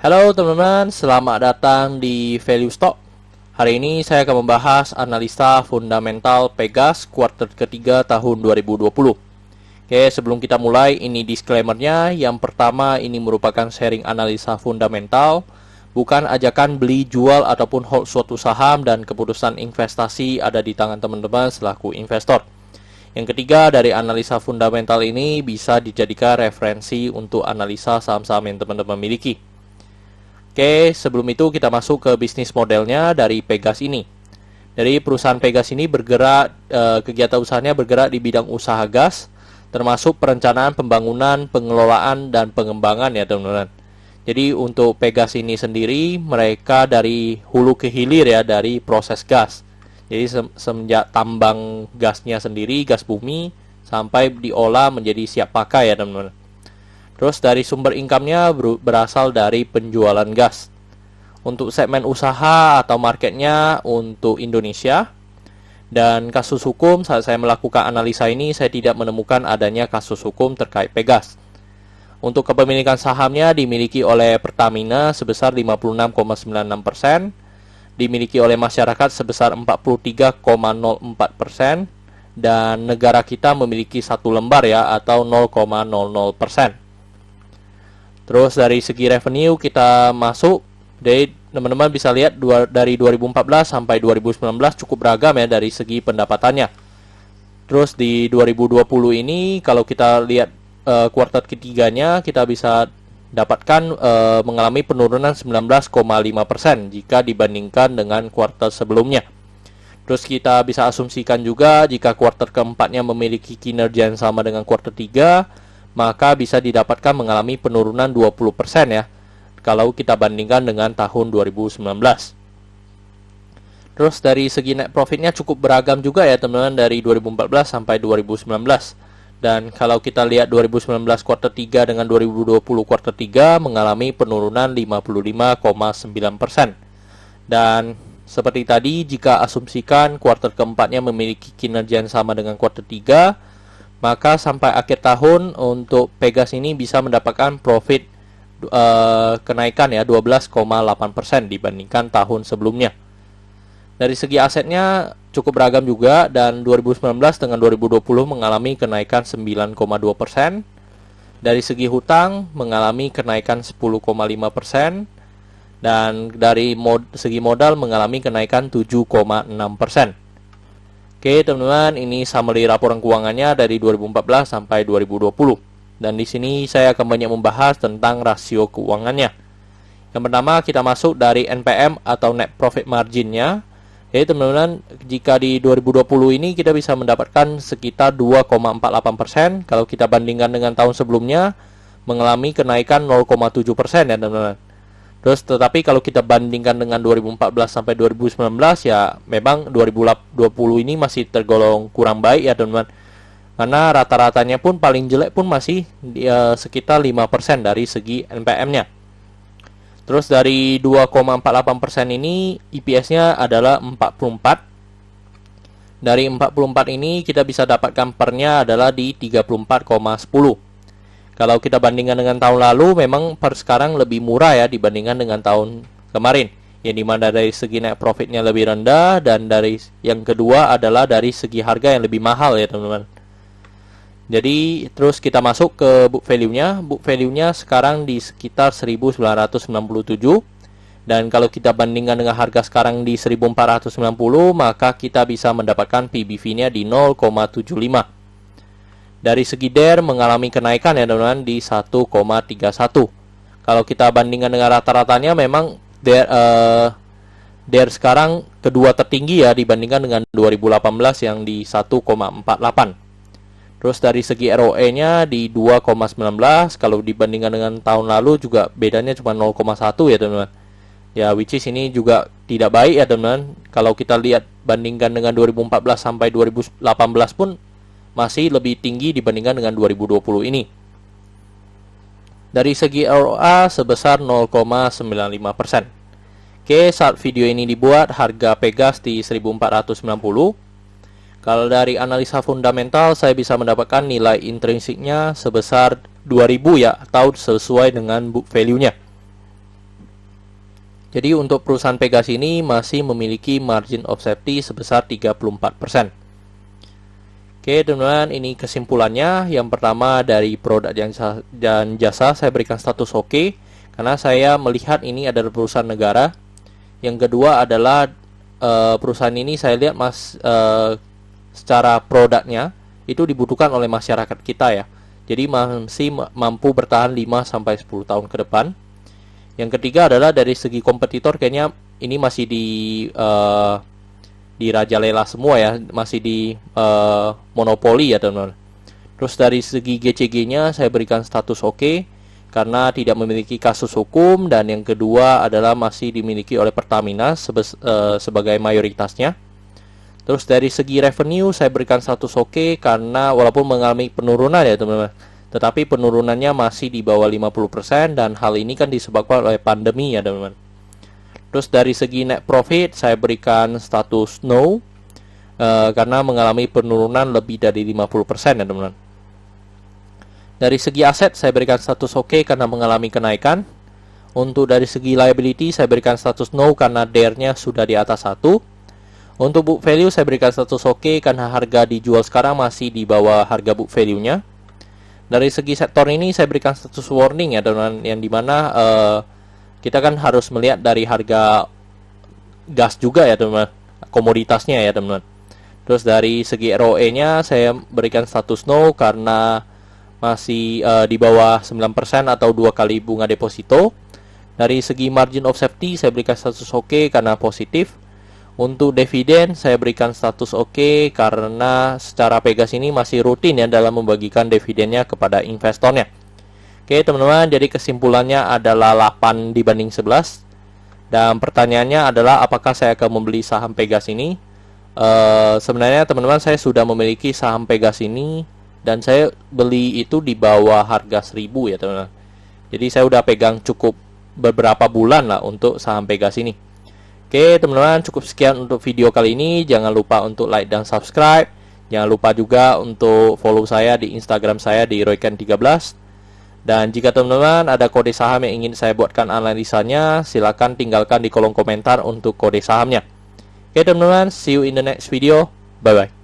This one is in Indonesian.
Halo teman-teman, selamat datang di Value Stock. Hari ini saya akan membahas analisa fundamental Pegas kuartal ketiga tahun 2020. Oke, sebelum kita mulai, ini disclaimer-nya. Yang pertama, ini merupakan sharing analisa fundamental, bukan ajakan beli, jual, ataupun hold suatu saham, dan keputusan investasi ada di tangan teman-teman selaku investor. Yang ketiga, dari analisa fundamental ini bisa dijadikan referensi untuk analisa saham-saham yang teman-teman miliki. Oke, sebelum itu kita masuk ke bisnis modelnya dari Pegas ini. Dari perusahaan Pegas ini bergerak, kegiatan usahanya bergerak di bidang usaha gas, termasuk perencanaan pembangunan, pengelolaan, dan pengembangan ya teman-teman. Jadi untuk Pegas ini sendiri, mereka dari hulu ke hilir ya, dari proses gas. Jadi semenjak tambang gasnya sendiri, gas bumi, sampai diolah menjadi siap pakai ya teman-teman. Terus dari sumber income-nya berasal dari penjualan gas. Untuk segmen usaha atau marketnya untuk Indonesia. Dan kasus hukum, saat saya melakukan analisa ini, saya tidak menemukan adanya kasus hukum terkait Pegas. Untuk kepemilikan sahamnya dimiliki oleh Pertamina sebesar 56,96%, dimiliki oleh masyarakat sebesar 43,04%, dan negara kita memiliki satu lembar ya, atau 0,00%. Terus dari segi revenue kita masuk, jadi teman-teman bisa lihat dari 2014 sampai 2019 cukup beragam ya dari segi pendapatannya. Terus di 2020 ini kalau kita lihat kuartal ketiganya, kita bisa dapatkan mengalami penurunan 19,5% jika dibandingkan dengan kuartal sebelumnya. Terus kita bisa asumsikan juga jika kuartal keempatnya memiliki kinerja yang sama dengan kuartal 3, maka bisa didapatkan mengalami penurunan 20% ya, kalau kita bandingkan dengan tahun 2019. Terus dari segi net profitnya cukup beragam juga ya teman-teman, dari 2014 sampai 2019. Dan kalau kita lihat 2019 kuartal 3 dengan 2020 kuartal 3 mengalami penurunan 55,9%. Dan seperti tadi, jika asumsikan kuartal keempatnya memiliki kinerja yang sama dengan kuartal 3, maka sampai akhir tahun untuk Pegas ini bisa mendapatkan profit kenaikan ya 12,8% dibandingkan tahun sebelumnya. Dari segi asetnya cukup beragam juga, dan 2019 dengan 2020 mengalami kenaikan 9,2%. Dari segi hutang mengalami kenaikan 10,5%, dan dari segi modal mengalami kenaikan 7,6%. Oke teman-teman, ini summary laporan keuangannya dari 2014 sampai 2020. Dan di sini saya akan banyak membahas tentang rasio keuangannya. Yang pertama kita masuk dari NPM atau net profit marginnya. Jadi teman-teman, jika di 2020 ini kita bisa mendapatkan sekitar 2,48%. Kalau kita bandingkan dengan tahun sebelumnya, mengalami kenaikan 0,7% ya teman-teman. Terus tetapi kalau kita bandingkan dengan 2014 sampai 2019 ya memang 2020 ini masih tergolong kurang baik ya teman-teman. Karena rata-ratanya pun paling jelek pun masih sekitar 5% dari segi NPM-nya. Terus dari 2,48% ini EPS-nya adalah 44. Dari 44 ini kita bisa dapatkan pernya adalah di 34,10. Kalau kita bandingkan dengan tahun lalu, memang per sekarang lebih murah ya dibandingkan dengan tahun kemarin. Yang dimana dari segi net profitnya lebih rendah, dan dari yang kedua adalah dari segi harga yang lebih mahal ya teman-teman. Jadi terus kita masuk ke book value-nya. Book value-nya sekarang di sekitar 1997. Dan kalau kita bandingkan dengan harga sekarang di 1490, maka kita bisa mendapatkan PBV-nya di 0,75. Dari segi DER mengalami kenaikan ya teman-teman di 1,31. Kalau kita bandingkan dengan rata-ratanya, memang DER sekarang kedua tertinggi ya dibandingkan dengan 2018 yang di 1,48. Terus dari segi ROE-nya di 2,19. Kalau dibandingkan dengan tahun lalu juga bedanya cuma 0,1 ya teman-teman. Ya which is ini juga tidak baik ya teman-teman. Kalau kita lihat bandingkan dengan 2014 sampai 2018 pun masih lebih tinggi dibandingkan dengan 2020 ini. Dari segi ROA sebesar 0,95%. Oke, saat video ini dibuat harga Pegas di 1490. Kalau dari analisa fundamental saya bisa mendapatkan nilai intrinsiknya sebesar 2000 ya, atau sesuai dengan book value-nya. Jadi untuk perusahaan Pegas ini masih memiliki margin of safety sebesar 34%. Oke teman-teman, ini kesimpulannya. Yang pertama dari produk dan jasa saya berikan status oke, karena saya melihat ini adalah perusahaan negara. Yang kedua adalah perusahaan ini saya lihat secara produknya itu dibutuhkan oleh masyarakat kita ya. Jadi masih mampu bertahan 5-10 tahun ke depan. Yang ketiga adalah dari segi kompetitor, kayaknya ini masih dirajalela semua ya, masih di monopoli ya teman-teman. Terus dari segi GCG-nya saya berikan status oke, karena tidak memiliki kasus hukum, dan yang kedua adalah masih dimiliki oleh Pertamina sebagai mayoritasnya. Terus dari segi revenue saya berikan status oke, karena walaupun mengalami penurunan ya teman-teman, tetapi penurunannya masih di bawah 50%, dan hal ini kan disebabkan oleh pandemi ya teman-teman. Terus dari segi net profit saya berikan status no, karena mengalami penurunan lebih dari 50% ya teman-teman. Dari segi aset saya berikan status oke karena mengalami kenaikan. Untuk dari segi liability saya berikan status no karena DER-nya sudah di atas 1. Untuk book value saya berikan status oke karena harga dijual sekarang masih di bawah harga book value-nya. Dari segi sektor ini saya berikan status warning ya teman-teman, yang dimana kita kan harus melihat dari harga gas juga ya teman-teman, komoditasnya ya teman-teman. Terus dari segi ROE-nya saya berikan status no karena masih di bawah 9% atau 2 kali bunga deposito. Dari segi margin of safety saya berikan status oke karena positif. Untuk dividen saya berikan status oke karena secara Pegas ini masih rutin ya dalam membagikan dividennya kepada investornya. Oke teman-teman, jadi kesimpulannya adalah 8 dibanding 11. Dan pertanyaannya adalah apakah saya akan membeli saham Pegas ini? Sebenarnya teman-teman, saya sudah memiliki saham Pegas ini dan saya beli itu di bawah harga 1000 ya teman-teman. Jadi saya udah pegang cukup beberapa bulan lah untuk saham Pegas ini. Oke teman-teman, cukup sekian untuk video kali ini. Jangan lupa untuk like dan subscribe. Jangan lupa juga untuk follow saya di Instagram saya di Royken13. Dan jika teman-teman ada kode saham yang ingin saya buatkan analisanya, silakan tinggalkan di kolom komentar untuk kode sahamnya. Oke teman-teman, see you in the next video. Bye bye.